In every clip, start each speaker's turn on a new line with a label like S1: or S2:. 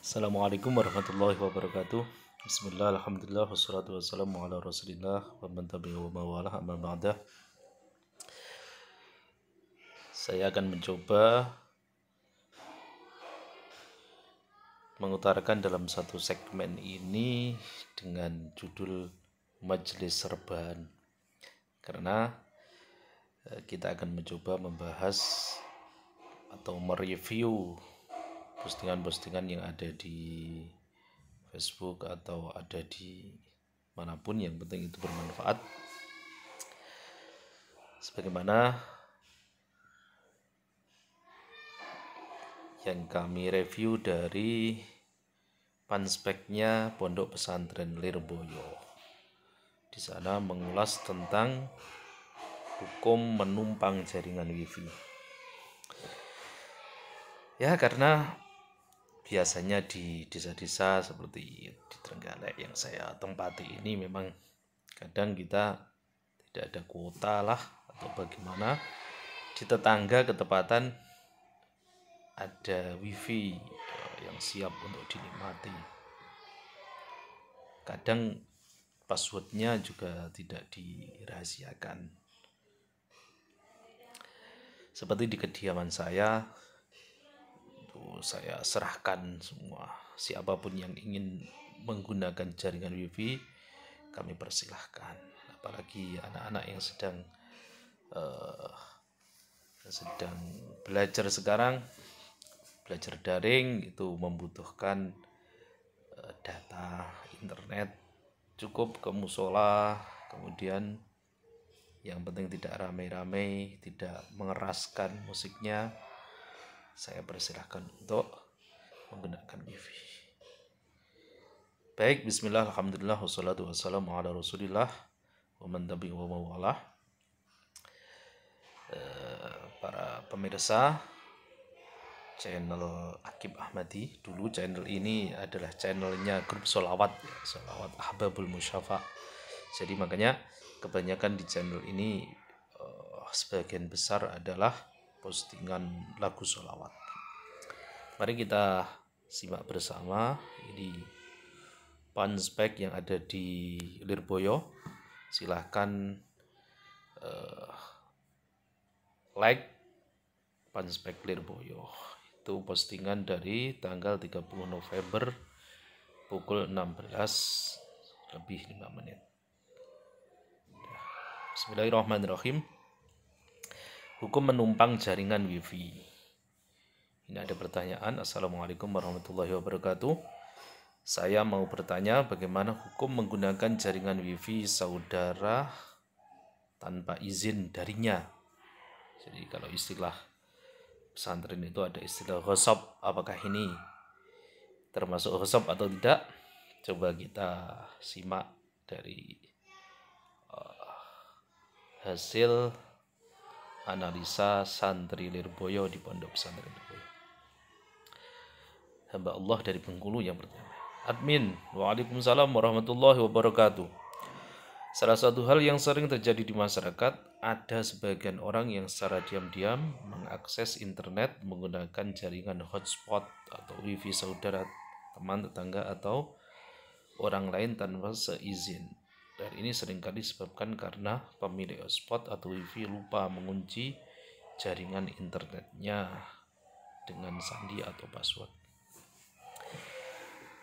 S1: Assalamualaikum warahmatullahi wabarakatuh. Bismillah, alhamdulillah, wassalatu wassalamu ala rasulillah wa man tabi'ahu wa mawalah amma ba'dah. Saya akan mencoba mengutarakan dalam satu segmen ini dengan judul Majelis Rebahan. Karena kita akan mencoba membahas atau mereview postingan-postingan yang ada di Facebook atau ada di manapun, yang penting itu bermanfaat. Sebagaimana yang kami review dari panspeknya Pondok Pesantren Lirboyo. Di sana mengulas tentang hukum menumpang jaringan wifi. Ya, karena biasanya di desa-desa seperti di Trenggalek yang saya tempati ini memang kadang kita tidak ada kuota lah atau bagaimana, di tetangga ketepatan ada wifi yang siap untuk dinikmati. Kadang passwordnya juga tidak dirahasiakan. Seperti di kediaman saya, saya serahkan semua. Siapapun yang ingin menggunakan jaringan wifi, kami persilahkan. Apalagi anak-anak yang sedang belajar sekarang, belajar daring, itu membutuhkan data internet. Cukup ke musola, kemudian yang penting tidak ramai-ramai, tidak mengeraskan musiknya, saya persilahkan untuk menggunakan wifi. Baik, bismillah, alhamdulillah, wassalatu wassalamu ala rasulillah wa man tabi'ahu wa mawalah. Para pemirsa channel Akib Ahmadi, dulu channel ini adalah channelnya grup Sholawat Ahbabul Musyafa. Jadi makanya kebanyakan di channel ini sebagian besar adalah postingan lagu sholawat. Mari kita simak bersama ini panspek yang ada di Lirboyo. Silahkan like panspek Lirboyo. Itu postingan dari tanggal 30 November pukul 16:05. Bismillahirrahmanirrahim. Hukum menumpang jaringan wifi. Ini ada pertanyaan. Assalamualaikum warahmatullahi wabarakatuh. Saya mau bertanya bagaimana hukum menggunakan jaringan wifi saudara tanpa izin darinya. Jadi kalau istilah pesantren itu ada istilah ghosab. Apakah ini termasuk ghosab atau tidak? Coba kita simak dari hasil analisa santri Lirboyo di Pondok Pesantren Lirboyo. Hamba Allah dari Bengkulu yang bertanya. Admin, waalaikumsalam warahmatullahi wabarakatuh. Salah satu hal yang sering terjadi di masyarakat, ada sebagian orang yang secara diam-diam mengakses internet menggunakan jaringan hotspot atau wifi saudara, teman, tetangga, atau orang lain tanpa seizin. Dan ini seringkali disebabkan karena pemilik hotspot atau wifi lupa mengunci jaringan internetnya dengan sandi atau password.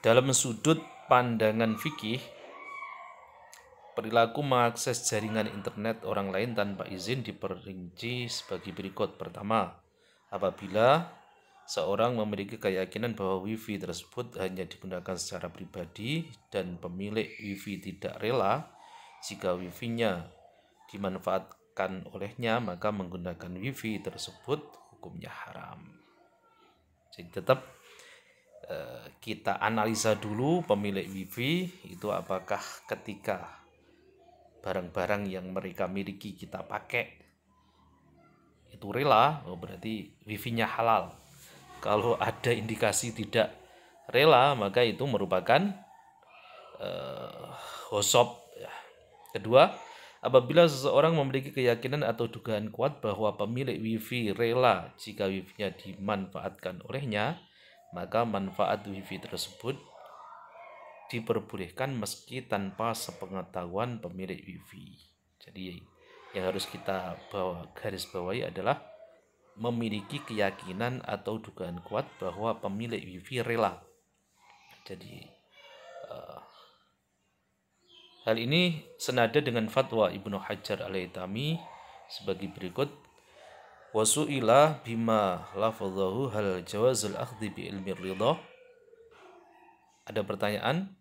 S1: Dalam sudut pandangan fikih, perilaku mengakses jaringan internet orang lain tanpa izin diperinci sebagai berikut. Pertama, apabila seorang memiliki keyakinan bahwa wifi tersebut hanya digunakan secara pribadi dan pemilik wifi tidak rela jika wifi-nya dimanfaatkan olehnya, maka menggunakan wifi tersebut hukumnya haram. Jadi tetap kita analisa dulu pemilik wifi itu apakah ketika barang-barang yang mereka miliki kita pakai itu rela, berarti wifi-nya halal. Kalau ada indikasi tidak rela, maka itu merupakan ghosab. Kedua, apabila seseorang memiliki keyakinan atau dugaan kuat bahwa pemilik wifi rela jika wifi-nya dimanfaatkan olehnya, maka manfaat wifi tersebut diperbolehkan meski tanpa sepengetahuan pemilik wifi. Jadi yang harus kita garis bawahi adalah memiliki keyakinan atau dugaan kuat bahwa pemilik wifi rela. Jadi hal ini senada dengan fatwa Ibnu Hajar al-Haytami sebagai berikut: wasu'ila bima lafadhahu hal jawazul akhdhi bi ilmi ridha. Ada pertanyaan,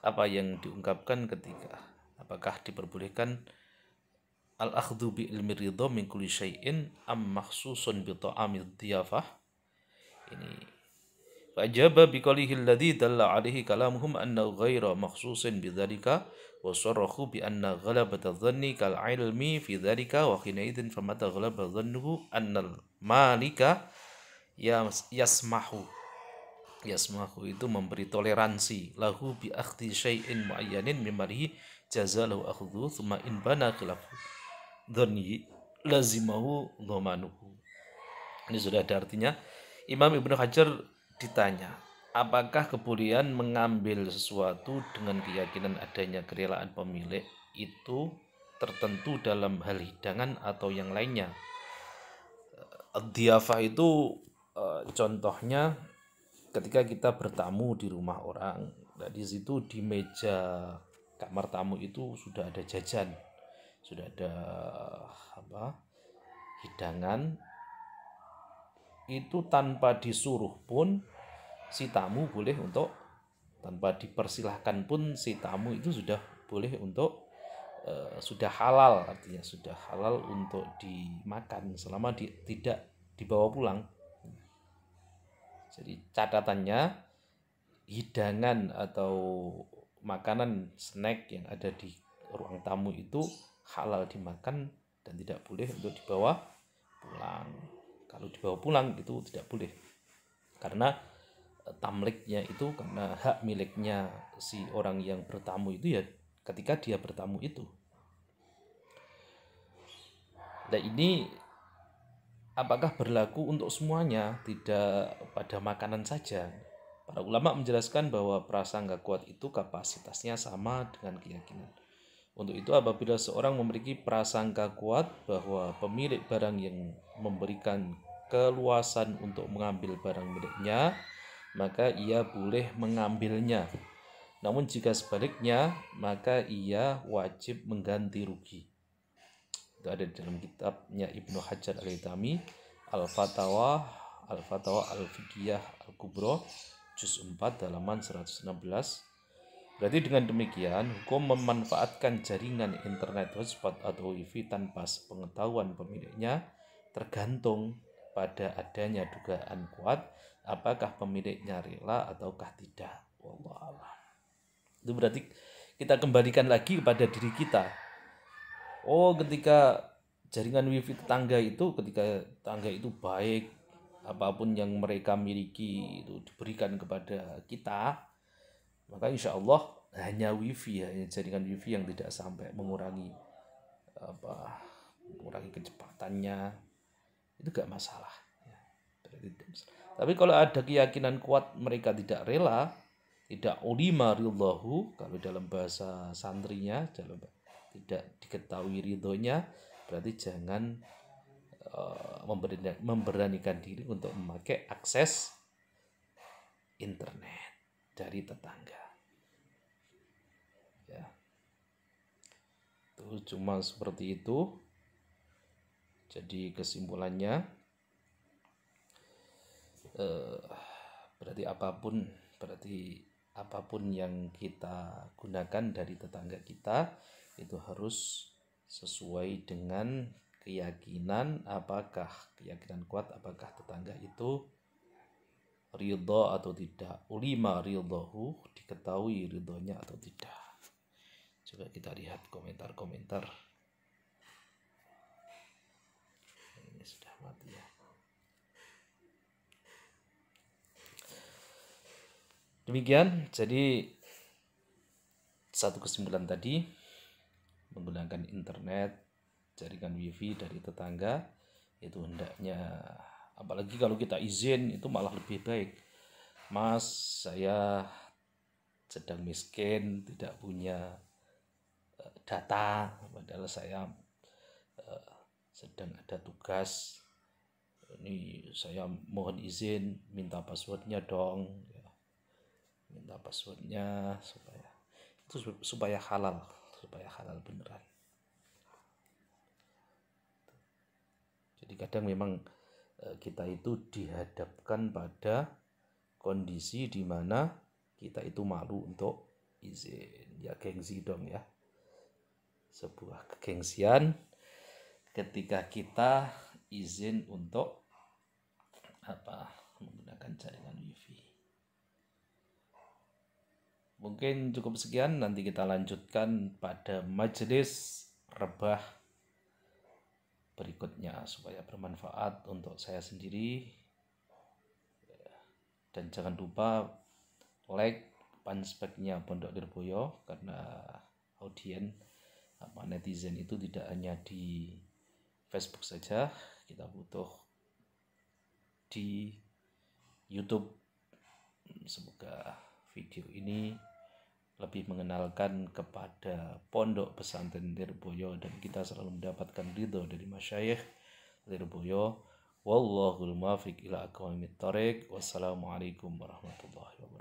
S1: apa yang diungkapkan ketika apakah diperbolehkan al-akhdhu bi ilmi ridha min kulli syai'in am makhsusun bi ta'amid dhiyafah. Ini fajaba bi qawlihi alladhi dalla alaihi kalamuhum annahu ghaira makhsusin bi dzalika wa sarrahu bi anna ghalabata dhanni kal ilmi fi dzalika wa hina idzin famata ghalaba dhannuhu annal malika yasmahu itu memberi toleransi lahu bi akhdi syai'in muayyanin mimarihi jazalahu akhdhu thumma in bana khilafu dhanni lazimahu dhamanuhu. Ini sudah ada artinya. Imam Ibnu Hajar ditanya, apakah kebolehan mengambil sesuatu dengan keyakinan adanya kerelaan pemilik itu tertentu dalam hal hidangan atau yang lainnya? Dhiyafah itu contohnya ketika kita bertamu di rumah orang, nah di situ di meja kamar tamu itu sudah ada jajan, sudah ada hidangan, itu tanpa disuruh pun si tamu boleh untuk, tanpa dipersilahkan pun si tamu itu sudah boleh untuk sudah halal, artinya sudah halal untuk dimakan selama tidak dibawa pulang. Jadi catatannya, hidangan atau makanan snack yang ada di ruang tamu itu halal dimakan dan tidak boleh untuk dibawa pulang. Kalau dibawa pulang itu tidak boleh, karena tamliknya itu, karena hak miliknya si orang yang bertamu itu ya ketika dia bertamu itu. Nah ini apakah berlaku untuk semuanya, tidak pada makanan saja? Para ulama menjelaskan bahwa prasangka kuat itu kapasitasnya sama dengan keyakinan. Untuk itu apabila seorang memiliki prasangka kuat bahwa pemilik barang yang memberikan keluasan untuk mengambil barang miliknya, maka ia boleh mengambilnya. Namun jika sebaliknya, maka ia wajib mengganti rugi. Itu ada di dalam kitabnya Ibnu Hajar al-Haytami, Al-Fatawa Al-Fiqhiyah Al-Kubra, juz 4 halaman 116. Berarti dengan demikian, hukum memanfaatkan jaringan internet hotspot atau wifi tanpa sepengetahuan pemiliknya tergantung pada adanya dugaan kuat apakah pemiliknya rela ataukah tidak. Wallahu a'lam. Itu berarti kita kembalikan lagi kepada diri kita. Oh, ketika jaringan wifi tetangga itu, ketika tetangga itu baik, apapun yang mereka miliki itu diberikan kepada kita, maka insya Allah hanya wifi, hanya jaringan wifi yang tidak sampai mengurangi kecepatannya, itu gak masalah. Tapi kalau ada keyakinan kuat mereka tidak rela, tidak ulima ridhahu, kalau dalam bahasa santrinya tidak diketahui ridhonya, berarti jangan memberanikan diri untuk memakai akses internet dari tetangga. Ya, itu cuma seperti itu. Jadi kesimpulannya, berarti apapun yang kita gunakan dari tetangga kita itu harus sesuai dengan keyakinan, apakah keyakinan kuat apakah tetangga itu ridho atau tidak, ulima ridhohu, diketahui ridhonya atau tidak. Coba kita lihat komentar-komentar. Ini sudah mati ya. Demikian, jadi satu kesimpulan tadi, menggunakan internet, jaringan wifi dari tetangga itu hendaknya, apalagi kalau kita izin, itu malah lebih baik. Mas, saya sedang miskin, tidak punya data, padahal saya sedang ada tugas. Ini saya mohon izin, minta passwordnya dong, ya. Minta passwordnya supaya halal, beneran. Jadi kadang memang kita itu dihadapkan pada kondisi di mana kita itu malu untuk izin. Ya gengsi dong ya. Sebuah kegengsian ketika kita izin untuk menggunakan jaringan wifi. Mungkin cukup sekian, nanti kita lanjutkan pada majelis rebah berikutnya supaya bermanfaat untuk saya sendiri. Dan jangan lupa like fanspage-nya Pondok Lirboyo, karena audien netizen itu tidak hanya di Facebook saja, kita butuh di YouTube. Semoga video ini lebih mengenalkan kepada Pondok Pesantren Lirboyo dan kita selalu mendapatkan ridho dari masyayikh Lirboyo. Wallahul muwaffiq ila aqwamit thoriq. Wassalamualaikum warahmatullahi wabarakatuh.